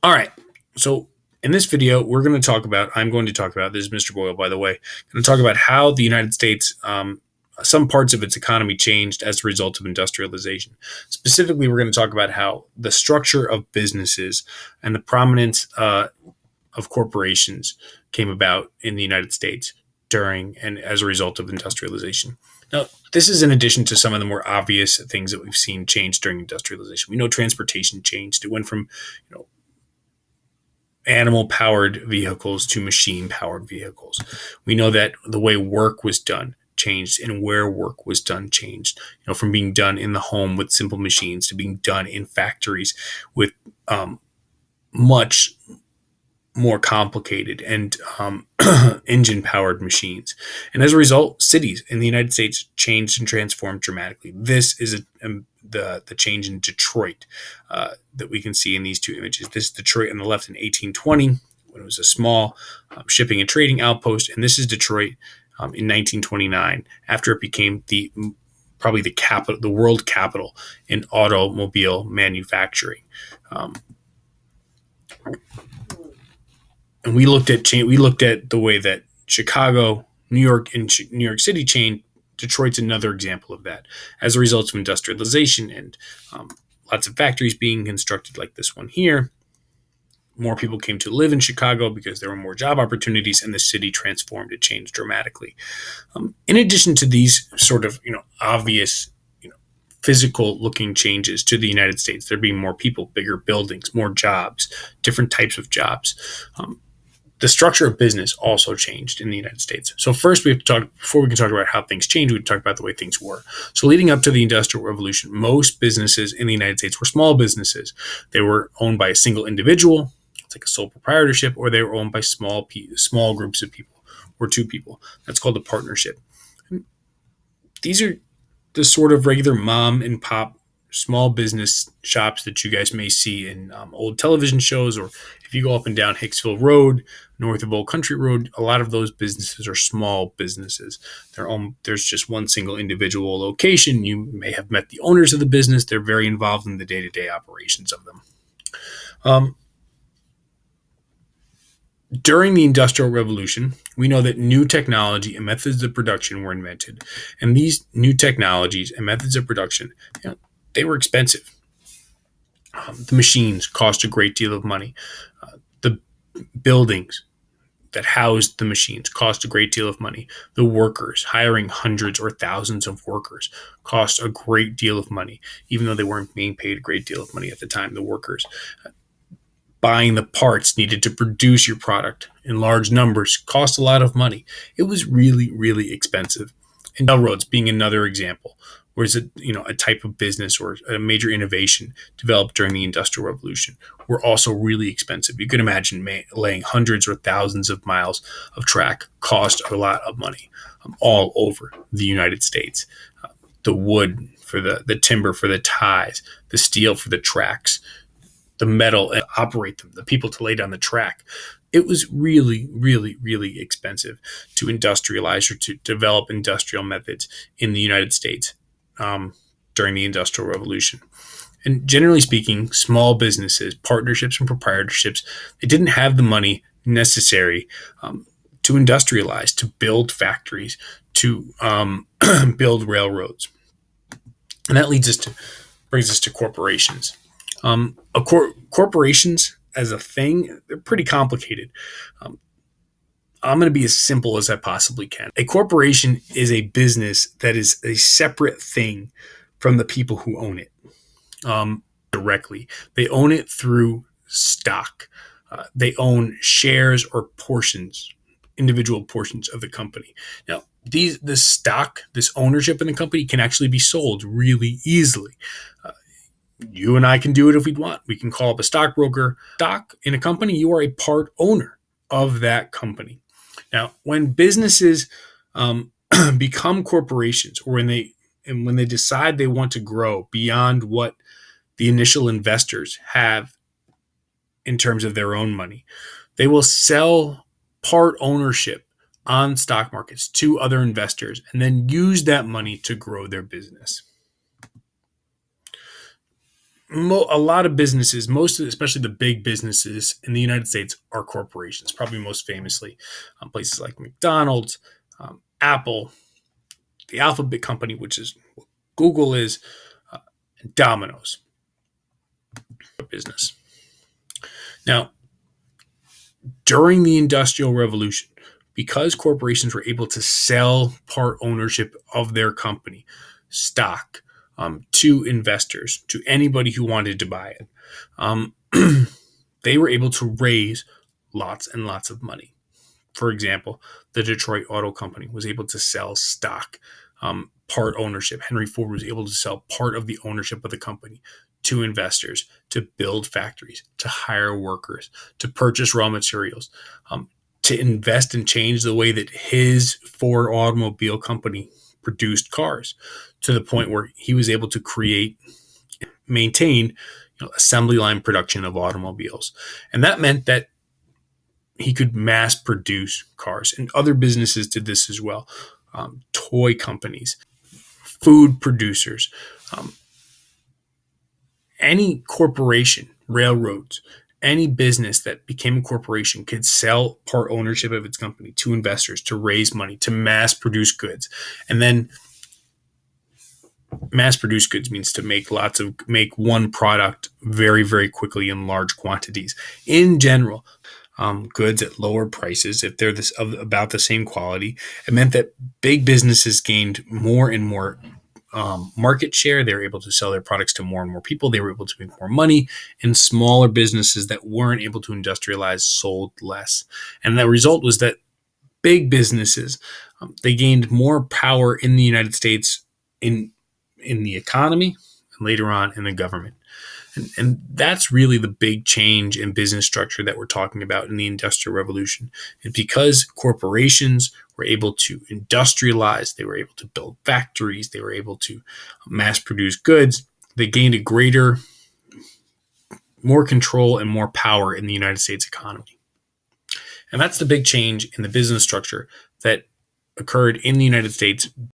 All right. So in this video, I'm going to talk about, this is Mr. Boyle, by the way, going to talk about how the United States, some parts of its economy changed as a result of industrialization. Specifically, we're going to talk about how the structure of businesses and the prominence of corporations came about in the United States during and as a result of industrialization. Now, this is in addition to some of the more obvious things that we've seen change during industrialization. We know transportation changed. It went from, you know, animal powered vehicles to machine powered vehicles. We know that the way work was done changed and where work was done changed, from being done in the home with simple machines to being done in factories with much more complicated and engine powered machines. And as a result, cities in the United States changed and transformed dramatically. This is the change in Detroit that we can see in these two images. This is Detroit on the left in 1820, when it was a small shipping and trading outpost. And this is Detroit in 1929, after it became probably the capital, the world capital in automobile manufacturing. And we looked at the way that Chicago, New York, and New York City changed. Detroit's another example of that, as a result of industrialization and lots of factories being constructed, like this one here. More people came to live in Chicago because there were more job opportunities, and the city transformed. It changed dramatically. In addition to these sort of obvious physical looking changes to the United States, there being more people, bigger buildings, more jobs, different types of jobs. The structure of business also changed in the United States. So first we have to talk, before we can talk about how things changed, we have to talk about the way things were. So leading up to the Industrial Revolution, most businesses in the United States were small businesses. They were owned by a single individual. It's like a sole proprietorship, or they were owned by small groups of people or two people. That's called a partnership. These are the sort of regular mom and pop small business shops that you guys may see in old television shows, or if you go up and down Hicksville Road, north of Old Country Road, a lot of those businesses are small businesses. There's just one single individual location. You may have met the owners of the business. They're very involved in the day-to-day operations of them. During the Industrial Revolution, we know that new technology and methods of production were invented. And these new technologies and methods of production, they were expensive. The machines cost a great deal of money. The buildings that housed the machines cost a great deal of money. The workers, hiring hundreds or thousands of workers, cost a great deal of money, even though they weren't being paid a great deal of money at the time, the workers. Buying the parts needed to produce your product in large numbers cost a lot of money. It was really, really expensive. And railroads being another example, where it's a type of business or a major innovation developed during the Industrial Revolution, were also really expensive. You can imagine laying hundreds or thousands of miles of track cost a lot of money all over the United States. The wood for the timber for the ties, the steel for the tracks, the metal and operate them, the people to lay down the track. It was really, really, really expensive to industrialize or to develop industrial methods in the United States during the Industrial Revolution. And generally speaking, small businesses, partnerships and proprietorships, they didn't have the money necessary to industrialize, to build factories, to build railroads. And that brings us to corporations. Corporations as a thing, they're pretty complicated. I'm going to be as simple as I possibly can. A corporation is a business that is a separate thing from the people who own it directly. They own it through stock. They own shares or portions, individual portions of the company. Now, this stock, this ownership in the company can actually be sold really easily. You and I can do it if we want. We can call up a stockbroker. Stock in a company, you are a part owner of that company. Now, when businesses become corporations, or when they decide they want to grow beyond what the initial investors have in terms of their own money, they will sell part ownership on stock markets to other investors and then use that money to grow their business. A lot of businesses, especially the big businesses in the United States, are corporations. Probably most famously, places like McDonald's, Apple, the Alphabet Company, which is what Google is, and Domino's business. Now, during the Industrial Revolution, because corporations were able to sell part ownership of their company, stock, to investors, to anybody who wanted to buy it, um, they were able to raise lots and lots of money. For example, the Detroit Auto Company was able to sell stock, part ownership. Henry Ford was able to sell part of the ownership of the company to investors to build factories, to hire workers, to purchase raw materials, to invest and change the way that his Ford Automobile Company produced cars to the point where he was able to maintain assembly line production of automobiles. And that meant that he could mass produce cars. And other businesses did this as well. Toy companies, food producers, um, any corporation, railroads, any business that became a corporation could sell part ownership of its company to investors to raise money, to mass produce goods. And then mass produce goods means to make one product very, very quickly in large quantities. In general, goods at lower prices, if they're about the same quality, it meant that big businesses gained more and more market share. They were able to sell their products to more and more people. They were able to make more money, and smaller businesses that weren't able to industrialize sold less. And the result was that big businesses, they gained more power in the United States in the economy and later on in the government. And that's really the big change in business structure that we're talking about in the Industrial Revolution. And because corporations were able to industrialize, they were able to build factories, they were able to mass produce goods, they gained a greater, more control and more power in the United States economy. And that's the big change in the business structure that occurred in the United States